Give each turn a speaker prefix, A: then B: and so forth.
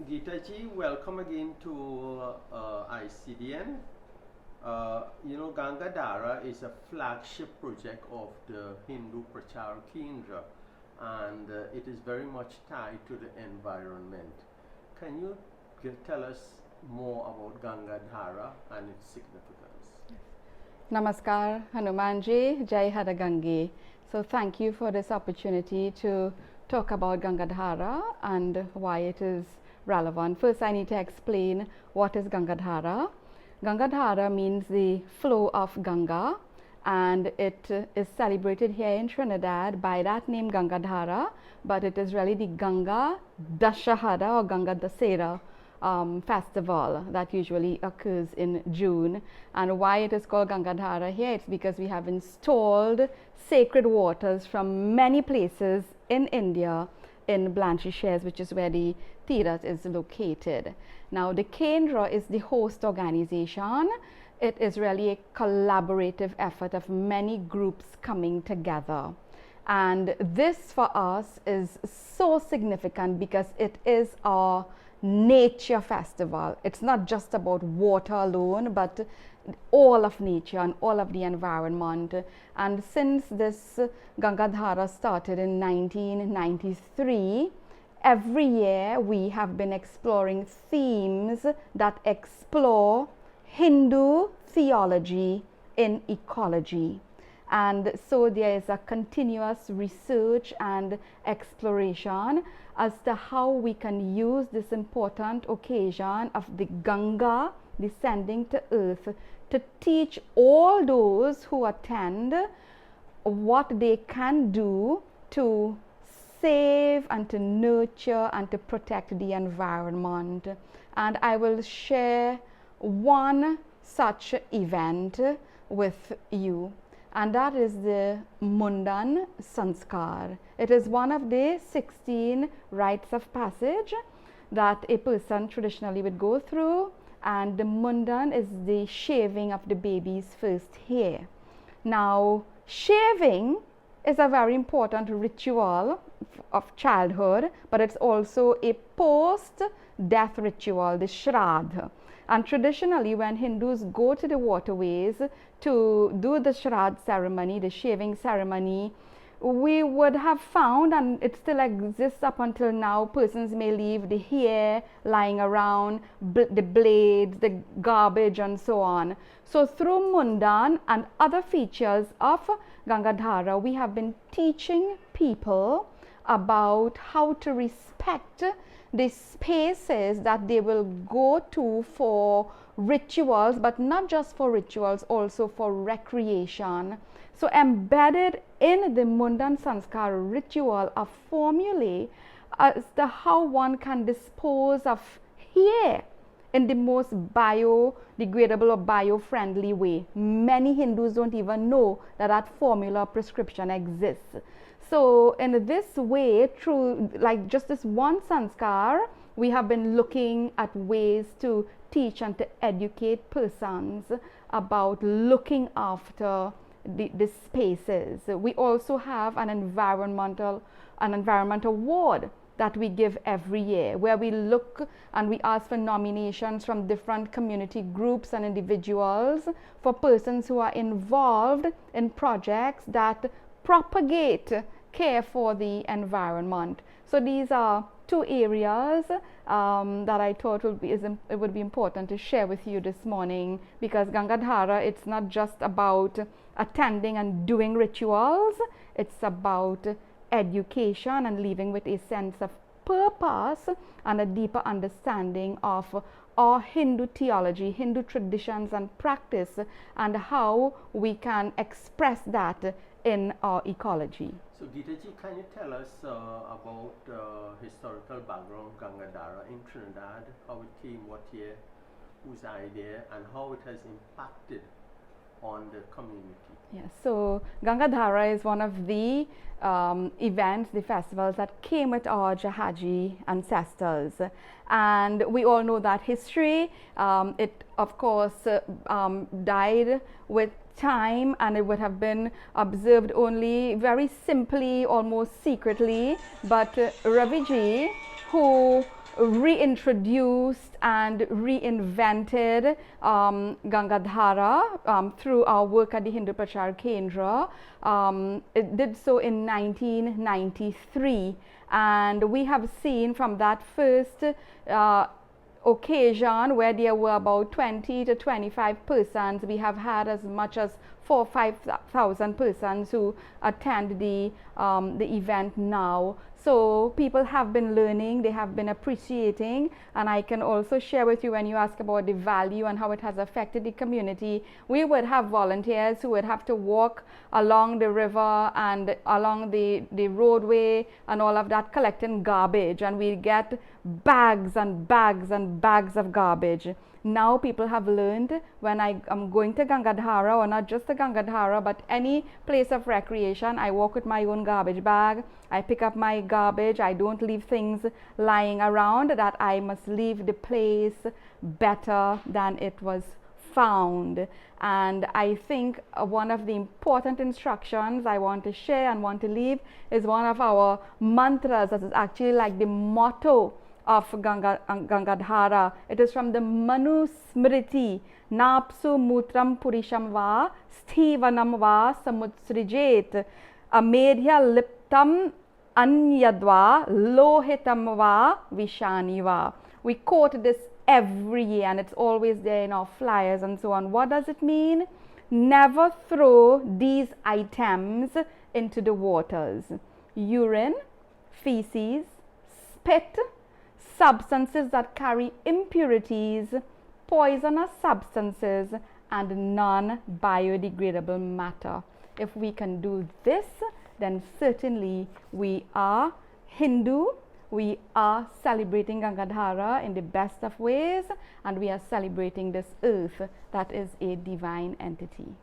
A: Geeta ji, welcome again to ICDN. Ganga Dhara is a flagship project of the Hindu Prachaar Kendra, and it is very much tied to the environment. Can you tell us more about Ganga Dhara and its significance?
B: Namaskar, Hanumanji, Jai Hara Gange. So thank you for this opportunity to talk about Ganga Dhara and why it is relevant. First, I need to explain what is Ganga Dhara. Ganga Dhara means the flow of Ganga, and it is celebrated here in Trinidad by that name Ganga Dhara, but it is really the Ganga Dashahara or Ganga Dasera festival that usually occurs in June. And why it is called Ganga Dhara here, it's because we have installed sacred waters from many places in India in Blanchisseuse, which is where the Tirat is located. Now, the Kendra is the host organization. It is really a collaborative effort of many groups coming together. And this for us is so significant because it is our nature festival. It's not just about water alone, but all of nature and all of the environment. And since this Ganga Dhara started in 1993, every year we have been exploring themes that explore Hindu theology in ecology. And so there is a continuous research and exploration as to how we can use this important occasion of the Ganga descending to earth to teach all those who attend what they can do to save and to nurture and to protect the environment. And I will share one such event with you, and that is the Mundan Sanskar. It is one of the 16 rites of passage that a person traditionally would go through, and the Mundan is the shaving of the baby's first hair. Now, shaving is a very important ritual of childhood, but it's also a post-death ritual, the Shraddha. And traditionally, when Hindus go to the waterways to do the Shraddha ceremony, the shaving ceremony, we would have found, and it still exists up until now, persons may leave the hair lying around, the blades, the garbage, and so on. So through Mundan and other features of Ganga Dhara, we have been teaching people about how to respect the spaces that they will go to for rituals, but not just for rituals, also for recreation. So embedded in the Mundan Sanskar ritual are formulae as to how one can dispose of hair in the most biodegradable or bio-friendly way. Many Hindus don't even know that that formula prescription exists. So in this way, through like just this one sanskar, we have been looking at ways to teach and to educate persons about looking after the spaces. We also have an environmental award that we give every year, where we look and we ask for nominations from different community groups and individuals for persons who are involved in projects that propagate care for the environment. So these are two areas that I thought it would be important to share with you this morning, because Ganga Dhara, it's not just about attending and doing rituals, it's about education and living with a sense of purpose and a deeper understanding of our Hindu theology, Hindu traditions and practice, and how we can express that in our ecology.
A: So Geeta ji, can you tell us about historical background of Ganga Dhara in Trinidad, how it came, what year, whose idea, and how it has impacted on the community?
B: Yes, so Ganga Dhara is one of the events, the festivals that came with our Jahaji ancestors, and we all know that history. It of course died with time, and it would have been observed only very simply, almost secretly, but Raviji, who reintroduced and reinvented Ganga Dhara through our work at the Hindu Prachaar Kendra. It did so in 1993, and we have seen from that first occasion, where there were about 20 to 25 persons, we have had as much as 4,000 or 5,000 persons who attend the event now. So people have been learning, they have been appreciating, and I can also share with you, when you ask about the value and how it has affected the community, we would have volunteers who would have to walk along the river and along the roadway and all of that, collecting garbage, and we get bags and bags and bags of garbage. Now people have learned, when I am going to Ganga Dhara, or not just the Ganga Dhara but any place of recreation, I walk with my own garbage bag, I pick up my garbage, I don't leave things lying around, that I must leave the place better than it was found. And I think one of the important instructions I want to share and want to leave is one of our mantras, that is actually like the motto of Ganga Dhara. It is from the Manu Smriti: Napsu Mutram Purisham Va Sthivanam Va Samutsrijet Amedhya Liptam Anyadva Lohitam Va Vishani Va. We quote this every year, and it's always there in our flyers and so on. What does it mean? Never throw these items into the waters: urine, feces, spit, substances that carry impurities, poisonous substances, and non-biodegradable matter. If we can do this, then certainly we are Hindu, we are celebrating Ganga Dhara in the best of ways, and we are celebrating this earth that is a divine entity.